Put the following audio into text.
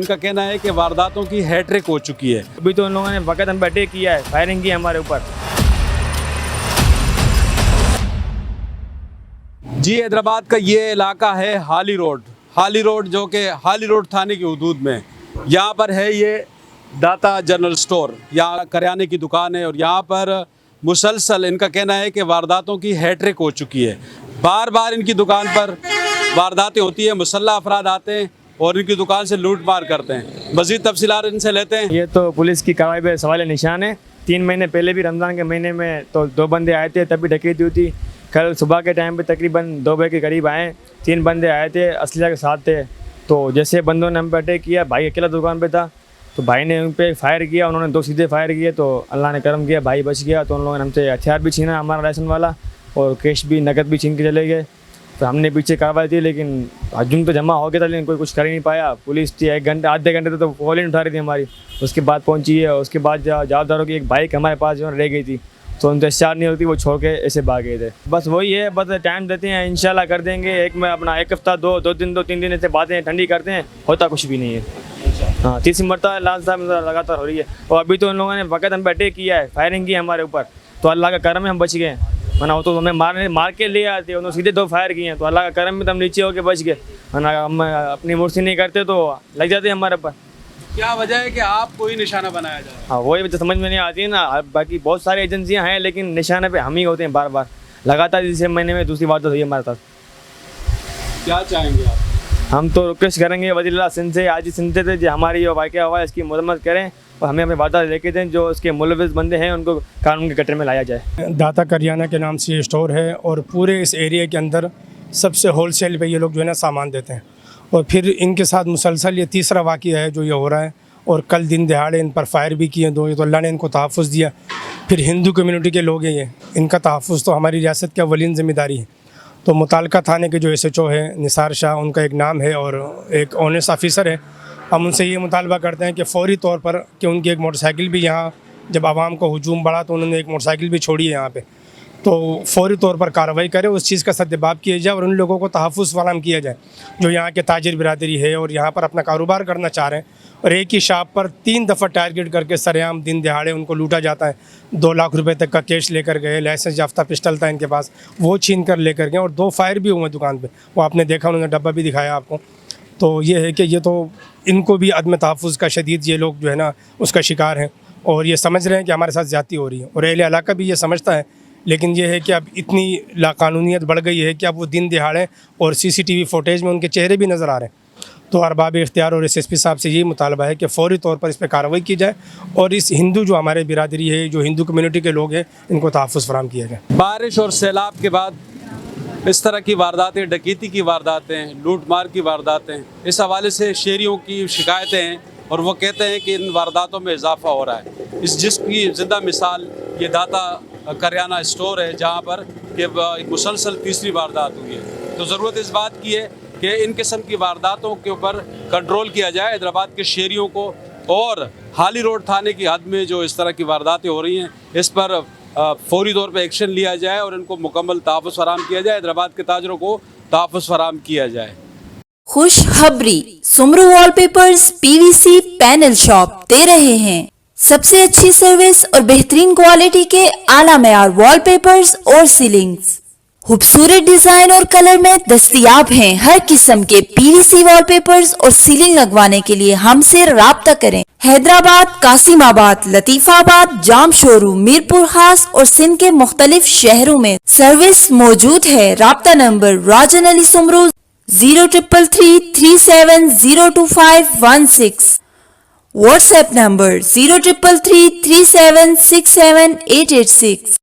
इनका कहना है कि वारदातों की हैट्रिक हो चुकी है। अभी तो उन लोगों ने वक़्त हम पे अटैक किया है, फायरिंग की हमारे ऊपर। जी, हैदराबाद का ये इलाका है हाली रोड जो कि हाली रोड थाने की हदूद में। यहाँ पर है ये दाता जनरल स्टोर, यहाँ करियाने की दुकान है और यहाँ पर मुसलसल इनका कहना है कि वारदातों की हैट्रिक हो चुकी है। बार बार इनकी दुकान पर वारदातें होती है, मुसल्लह अफराद आते हैं और इनकी दुकान से लूट मार करते हैं। मज़ीद तफसीलात इनसे लेते हैं। ये तो पुलिस की कार्रवाई पे सवाल निशान है। 3 महीने पहले भी रमज़ान के महीने में तो 2 बंदे आए थे, तभी डकैती हुई थी। कल सुबह के टाइम पे तकरीबन 2 बजे के करीब आए, 3 बंदे आए थे, असलहा के साथ थे। तो जैसे बंदों ने हम पे अटैक किया, भाई अकेला दुकान पे था, तो भाई ने उन पर फायर किया, उन्होंने 2 सीधे फायर किए, तो अल्लाह ने करम किया, भाई बच गया। तो उन लोगों ने हमसे हथियार भी छीना, हमारा लाइसेंस वाला, और कैश भी, नकद भी छीन के चले गए। तो हमने पीछे कार्रवाई थी, लेकिन हजूम तो जमा हो गया था, लेकिन कोई कुछ कर ही नहीं पाया। पुलिस थी 1 घंटे आधे घंटे तो कॉल ही उठा रही थी हमारी। उसके बाद पहुंची है, उसके बाद जवाबदारों की एक बाइक हमारे पास जो रह गई थी, तो उनसे चार नहीं होती, वो छोड़ के ऐसे भाग गए थे। बस वही है, बस टाइम देते हैं, इंशाल्लाह कर देंगे। एक हफ्ता 2 दिन 3 दिन ऐसे बातें ठंडी करते हैं, होता कुछ भी नहीं है। हाँ, 30 मरतबा लास्ट साहब लगातार हो रही है। और अभी तो उन लोगों ने वक़्त हम पे अटैक किया है, फायरिंग की हमारे ऊपर, तो अल्लाह का करम है हम बच गए। वरना वो तो हमें मार के ले आते, उन्होंने सीधे 2 फायर किए हैं, तो अल्लाह का करम में तो हम नीचे होके बच गए। वरना हम अपनी मुर्सी नहीं करते तो लग जाते हमारे ऊपर। क्या वजह है कि आपको ही निशाना बनाया जा रहा है? हाँ, वही वजह समझ में नहीं आती है ना। बाकी बहुत सारी एजेंसियाँ हैं, लेकिन निशाने पे हम ही होते हैं बार बार लगातार। इस महीने में दूसरी वारदात हुई है हमारे साथ। क्या चाहेंगे आप? हम तो रिक्वेस्ट करेंगे वज़ीर सिंध से, आज ही सिंध से, जो हमारी जो वाक़या हुआ है इसकी मरम्मत करें और हमें अपनी वारदात लेके दें। जो उसके मुलविस बंदे हैं उनको कानून के कटरे में लाया जाए। दाता करियाना के नाम से ये स्टोर है और पूरे इस एरिया के अंदर सबसे होलसेल पे ये लोग जो है ना सामान देते हैं। और फिर इनके साथ मुसलसल ये तीसरा वाक़या है जो ये हो रहा है। और कल दिन दहाड़े इन पर फायर भी किए 2, तो अल्लाह ने इनको तहफ़्फ़ुज़ दिया। फिर हिंदू कम्युनिटी के लोग हैं ये, इनका तहफ़्फ़ुज़ तो हमारी रियासत की अव्वलीन ज़िम्मेदारी है। तो मुताल्लिका थाने के जो SHO है निसार शाह, उनका एक नाम है और एक ऑनेस्ट ऑफिसर है। हम उनसे ये मुतालबा करते हैं कि फ़ौरी तौर पर कि उनकी एक मोटरसाइकिल भी यहाँ, जब आवाम को हुजूम बढ़ा तो उन्होंने एक मोटरसाइकिल भी छोड़ी है यहाँ पे, तो फ़ौरी तौर पर कार्रवाई करे, उस चीज़ का सद्देबाब किया जाए और उन लोगों को तहफ़्फ़ुज़ फराहम किया जाए जो यहाँ के ताजिर बिरादरी है और यहाँ पर अपना कारोबार करना चाह रहे हैं। और एक ही शॉप पर 3 दफ़ा टारगेट करके सरेआम दिन दहाड़े उनको लूटा जाता है। 2 लाख रुपए तक का कैश लेकर गए, लाइसेंस याफ्ता पिस्टल था इनके पास, वो छीन कर लेकर गए। और 2 फायर भी हुए दुकान पे, वो आपने देखा, उन्होंने डब्बा भी दिखाया आपको। तो ये है कि ये तो इनको भी अदम तहफ़्फ़ुज़ का शदीद ये लोग जो है ना उसका शिकार हैं और ये समझ रहे हैं कि हमारे साथ ज़्यादती हो रही है। और अहले इलाका भी ये समझता है, लेकिन ये है कि अब इतनी लाकानूनियत बढ़ गई है कि अब वो दिन दहाड़े और CCTV फुटेज में उनके चेहरे भी नज़र आ रहे हैं। तो अरबाब इख्तियार और SSP साहब से यही मुतालबा है कि फ़ौरी तौर पर इस पर कार्रवाई की जाए और इस हिंदू जो हमारे बिरादरी है, जो हिंदू कम्युनिटी के लोग हैं, इनको तहफ़्फ़ुज़ फराहम किया जाए। बारिश और सैलाब के बाद इस तरह की वारदातें, डकैती की वारदातें, लूट मार की वारदातें, इस हवाले से शहरियों की शिकायतें हैं और वो कहते हैं कि इन वारदातों में इजाफा हो रहा है। जिसकी ज़िंदा मिसाल ये दाता करियाना स्टोर है, जहाँ पर कि मुसलसल तीसरी वारदात हुई है। तो ज़रूरत इस बात की है कि इन किस्म की वारदातों के ऊपर कंट्रोल किया जाए हैदराबाद के शहरियों को, और हाली रोड थाने की हद में जो इस तरह की वारदातें हो रही हैं इस पर फौरी तौर पे एक्शन लिया जाए और इनको मुकम्मल तहफ़्फ़ुज़ फराहम किया जाए, हैदराबाद के ताजरों को तहफ़्फ़ुज़ फराहम किया जाए। खुशखबरी, Soomro wallpapers PVC panel shop दे रहे हैं सबसे अच्छी सर्विस और बेहतरीन क्वालिटी के आला मेयार वॉलपेपर्स और सीलिंग्स। खूबसूरत डिजाइन और कलर में दस्तयाब हैं हर किस्म के PVC वॉलपेपर्स और सीलिंग लगवाने के लिए हमसे राब्ता करें। हैदराबाद, कासिमाबाद, लतीफाबाद, जाम शोरूम, मीरपुर खास और सिंध के मुख्तलिफ शहरों में सर्विस मौजूद है। राब्ता नंबर राजन अली सुमरू 033337025516, व्हाट्सएप नंबर 033337678886।